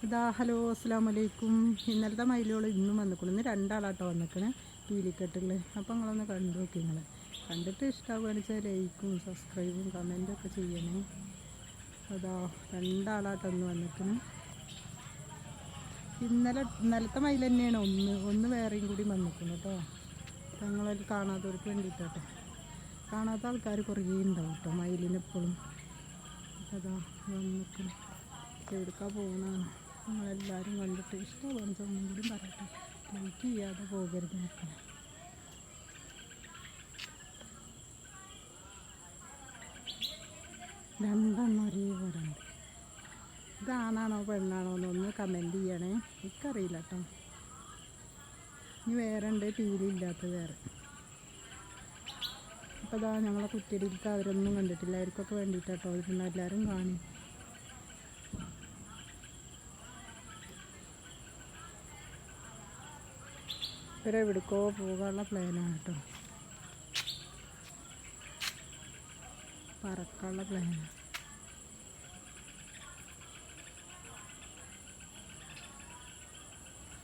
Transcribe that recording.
ഇതാ ഹലോ അസ്സാം വലൈക്കും. ഇന്നലത്തെ മയിലുകൾ ഇന്നും വന്നിക്കണം. ഇന്ന് രണ്ടാളാട്ടോ വന്നിക്കണേ പീലിക്കെട്ടുള്ള. അപ്പോൾ നിങ്ങളൊന്ന് കണ്ടു നോക്കി. നിങ്ങൾ കണ്ടിട്ട് ഇഷ്ടമാവുകയാണെന്ന് വെച്ചാൽ ലൈക്കും സബ്സ്ക്രൈബും കമൻറ്റും ഒക്കെ ചെയ്യണേ. അതാ രണ്ടാളാട്ടോ ഒന്ന് വന്നിക്കണം. ഇന്നലത്തെ മയിൽ തന്നെയാണ് ഒന്ന് വേറെയും കൂടി വന്നിക്കണം കേട്ടോ. ഞങ്ങളത് കാണാത്തവർക്ക് വേണ്ടിയിട്ടാട്ടെ. കാണാത്ത ആൾക്കാർ കുറേ ഉണ്ടാവും കേട്ടോ മയിലിനെപ്പോഴും. അതാ വന്നിക്കണം. എവിടേക്കാണ് പോകുന്നതാണ്. നമ്മളെല്ലാവരും കണ്ടിട്ട് ഇഷ്ടമാണെന്ന് ഒന്നും കൂടി പറയട്ടെ. ലൈക്ക് ചെയ്യാതെ പോകരുത് മക്കളെ. രണ്ടെണ്ണം ഒരേപോലെ ഉണ്ട്. ഇതാണാണോ പെണ്ണാണോ എന്നൊന്ന് കമൻറ്റ് ചെയ്യണേ. എനിക്കറിയില്ല കേട്ടോ. ഇനി വേറെ ഉണ്ട് പീലില്ലാത്തത് വേറെ. അപ്പോൾ അതാ ഞങ്ങളെ കുറ്റിയടിയിലേക്ക് അവരൊന്നും കണ്ടിട്ടില്ല. അവർക്കൊക്കെ വേണ്ടിയിട്ടോ ഇരുന്ന് എല്ലാവരും കാണും. ഇവരെവിടേക്കോ പോകാനുള്ള പ്ലാനാണ് കേട്ടോ. പറക്കാനുള്ള പ്ലാനാണ്.